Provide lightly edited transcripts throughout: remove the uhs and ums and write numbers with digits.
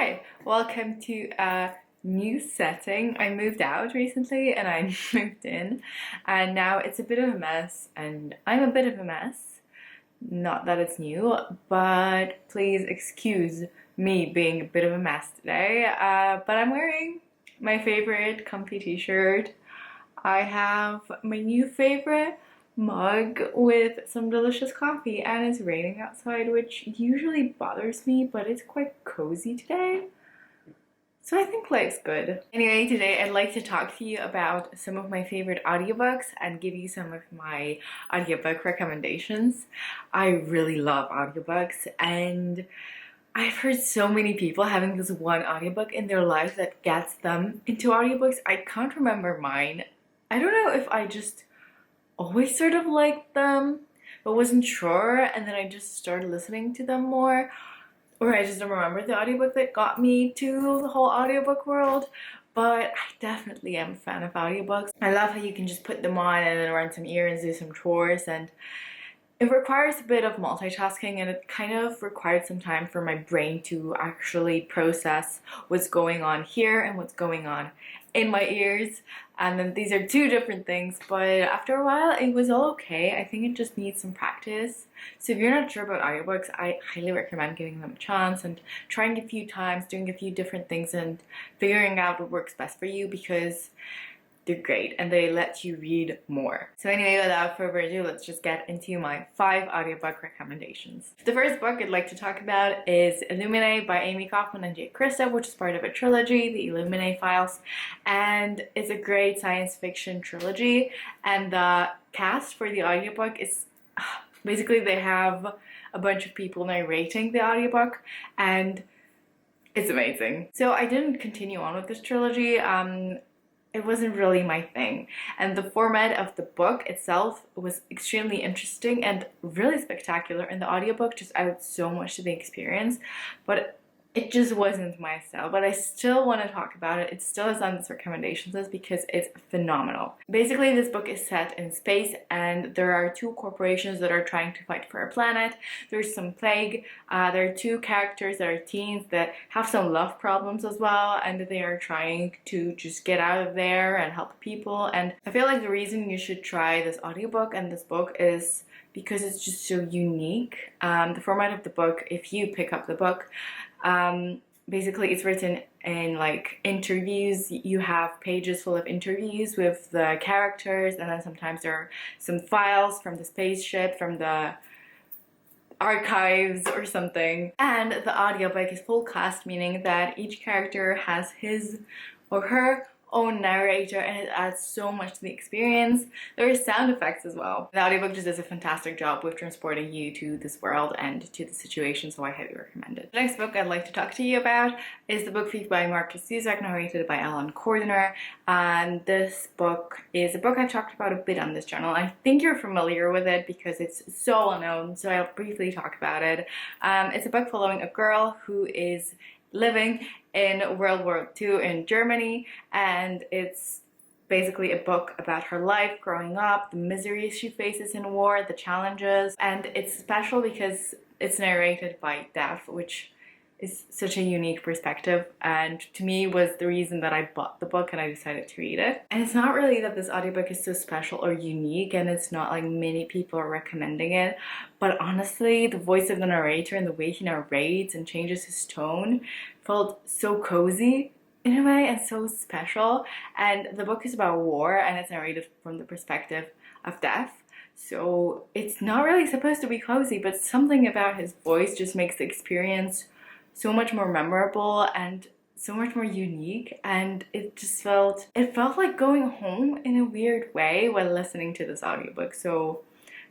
Hi, welcome to a new setting. I moved out recently and I moved in, and now it's a bit of a mess, and I'm a bit of a mess. Not that it's new, but please excuse me being a bit of a mess today. But I'm wearing my favorite comfy t-shirt. I have my new favorite mug with some delicious coffee, and it's raining outside, which usually bothers me, but it's quite cozy today. So I think life's good. Anyway, today I'd like to talk to you about some of my favorite audiobooks and give you some of my audiobook recommendations. I really love audiobooks, and I've heard so many people having this one audiobook in their life that gets them into audiobooks. I can't remember mine. I don't know if I just always sort of liked them but wasn't sure, and then I just started listening to them more, or I just don't remember the audiobook that got me to the whole audiobook world. But I definitely am a fan of audiobooks. I love how you can just put them on and then run some errands, do some chores, and it requires a bit of multitasking, and it kind of required some time for my brain to actually process what's going on here and what's going on in my ears. And then these are two different things, but after a while it was all okay. I think it just needs some practice. So if you're not sure about audiobooks, I highly recommend giving them a chance and trying a few times, doing a few different things and figuring out what works best for you, because they're great and they let you read more. So anyway, without further ado, let's just get into my 5 audiobook recommendations. The first book I'd like to talk about is Illuminae by Amy Kaufman and Jay Krista, which is part of a trilogy, the Illuminae Files, and it's a great science fiction trilogy. And the cast for the audiobook is basically they have a bunch of people narrating the audiobook, and it's amazing. So I didn't continue on with this trilogy. It wasn't really my thing, and the format of the book itself was extremely interesting and really spectacular, and the audiobook just added so much to the experience, but it just wasn't my style. But I still want to talk about it. It still is on this recommendations list because it's phenomenal. Basically, this book is set in space, and there are 2 corporations that are trying to fight for a planet. There's some plague. There are 2 characters that are teens that have some love problems as well, and they are trying to just get out of there and help people. And I feel like the reason you should try this audiobook and this book is because it's just so unique. The format of the book, if you pick up the book, basically it's written in like interviews. You have pages full of interviews with the characters, and then sometimes there are some files from the spaceship, from the archives or something. And the audiobook is full cast, meaning that each character has his or her own narrator, and it adds so much to the experience. There are sound effects as well. The audiobook just does a fantastic job with transporting you to this world and to the situation, so I highly recommend it. The next book I'd like to talk to you about is The Book Thief by Marcus Zusak, narrated by Alan Cordner. And this book is a book I've talked about a bit on this channel. I think you're familiar with it because it's so well known, so I'll briefly talk about it. It's a book following a girl who is living in World War II in Germany, and it's basically a book about her life growing up, the miseries she faces in war, the challenges. And it's special because it's narrated by Deaf, which is such a unique perspective, and to me was the reason that I bought the book and I decided to read it. And it's not really that this audiobook is so special or unique, and it's not like many people are recommending it, but honestly the voice of the narrator and the way he narrates and changes his tone felt so cozy in a way and so special. And the book is about war, and it's narrated from the perspective of Deaf, so it's not really supposed to be cozy, but something about his voice just makes the experience so much more memorable and so much more unique. And it felt like going home in a weird way while listening to this audiobook. So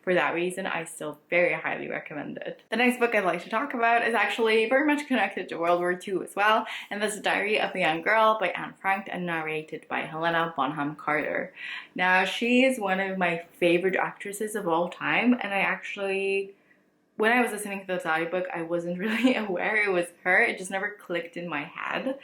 for that reason, I still very highly recommend it. The next book I'd like to talk about is actually very much connected to World War II as well, and that's Diary of a Young Girl by Anne Frank and narrated by Helena Bonham Carter. Now, she is one of my favorite actresses of all time, and when I was listening to this audiobook, I wasn't really aware it was her. It just never clicked in my head.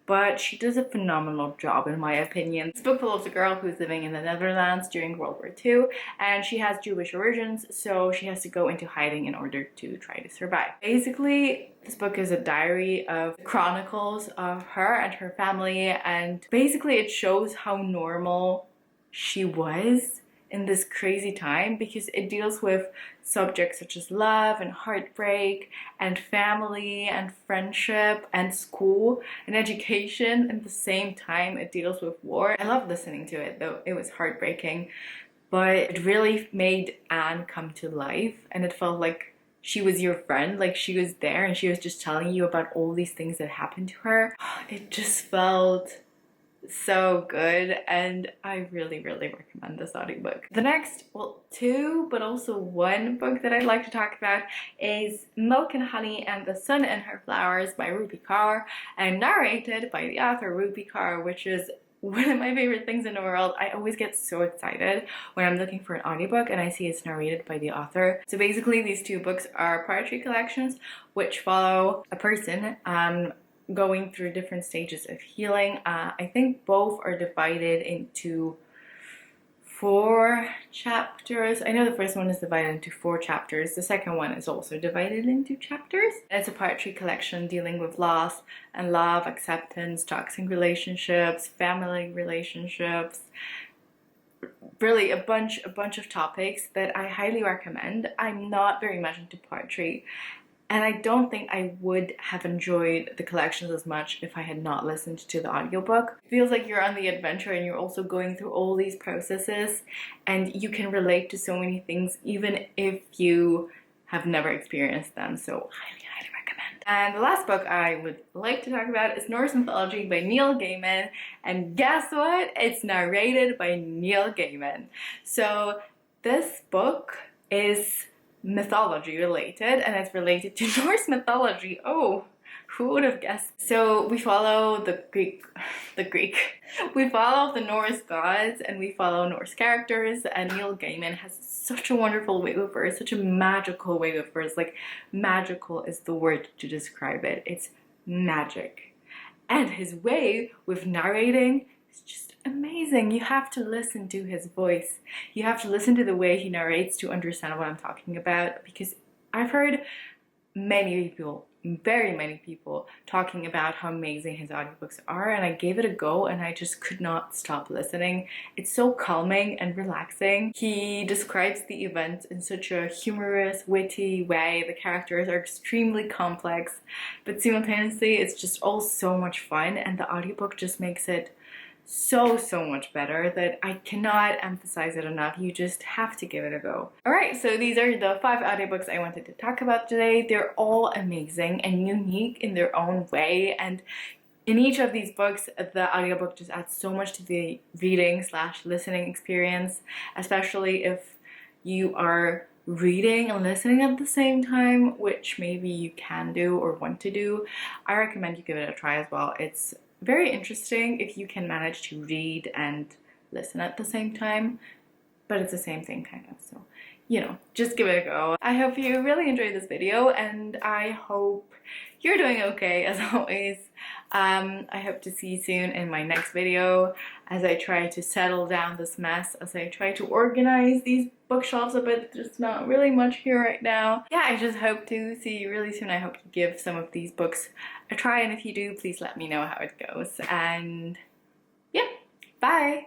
but she does a phenomenal job in my opinion. This book follows a girl who's living in the Netherlands during World War II, and she has Jewish origins, so she has to go into hiding in order to try to survive. Basically, this book is a diary of chronicles of her and her family, and basically it shows how normal she was in this crazy time, because it deals with subjects such as love and heartbreak and family and friendship and school and education. At the same time, it deals with war. I love listening to it, though it was heartbreaking, but it really made Anne come to life, and it felt like she was your friend, like she was there and she was just telling you about all these things that happened to her. It just felt so good, and I really recommend this audiobook. The next, well, two but also one book that I'd like to talk about is Milk and Honey and the Sun and Her Flowers by Rupi Kaur, and narrated by the author Rupi Kaur, which is one of my favorite things in the world. I always get so excited when I'm looking for an audiobook and I see it's narrated by the author. So basically these two books are poetry collections which follow a person going through different stages of healing. I think both are divided into 4 chapters. I know the first one is divided into 4 chapters. The second one is also divided into chapters. It's a poetry collection dealing with loss and love, acceptance, toxic relationships, family relationships, really a bunch of topics that I highly recommend. I'm not very much into poetry, and I don't think I would have enjoyed the collections as much if I had not listened to the audiobook. It feels like you're on the adventure and you're also going through all these processes, and you can relate to so many things even if you have never experienced them. So highly recommend. And the last book I would like to talk about is Norse Mythology by Neil Gaiman. And guess what? It's narrated by Neil Gaiman. So this book is mythology related, and it's related to Norse mythology. Oh, who would have guessed? So we follow the Greek, we follow the Norse gods and we follow Norse characters, and Neil Gaiman has such a wonderful way with words, such a magical way with words. Like, magical is the word to describe it. It's magic. And his way with narrating is just amazing. You have to listen to his voice. You have to listen to the way he narrates to understand what I'm talking about, because I've heard many people, very many people, talking about how amazing his audiobooks are, and I gave it a go and I just could not stop listening. It's so calming and relaxing. He describes the events in such a humorous, witty way. The characters are extremely complex, but simultaneously it's just all so much fun, and the audiobook just makes it so much better that I cannot emphasize it enough. You just have to give it a go. Alright, so these are the 5 audiobooks I wanted to talk about today. They're all amazing and unique in their own way, and in each of these books the audiobook just adds so much to the reading / listening experience, especially if you are reading and listening at the same time, which maybe you can do or want to do. I recommend you give it a try as well. It's very interesting if you can manage to read and listen at the same time, but it's the same thing kind of, so you know, just give it a go. I hope you really enjoyed this video, and I hope you're doing okay as always. I hope to see you soon in my next video as I try to settle down this mess, as I try to organize these bookshelves a bit. There's not really much here right now. Yeah, I just hope to see you really soon. I hope you give some of these books a try, and if you do, please let me know how it goes. And yeah, bye!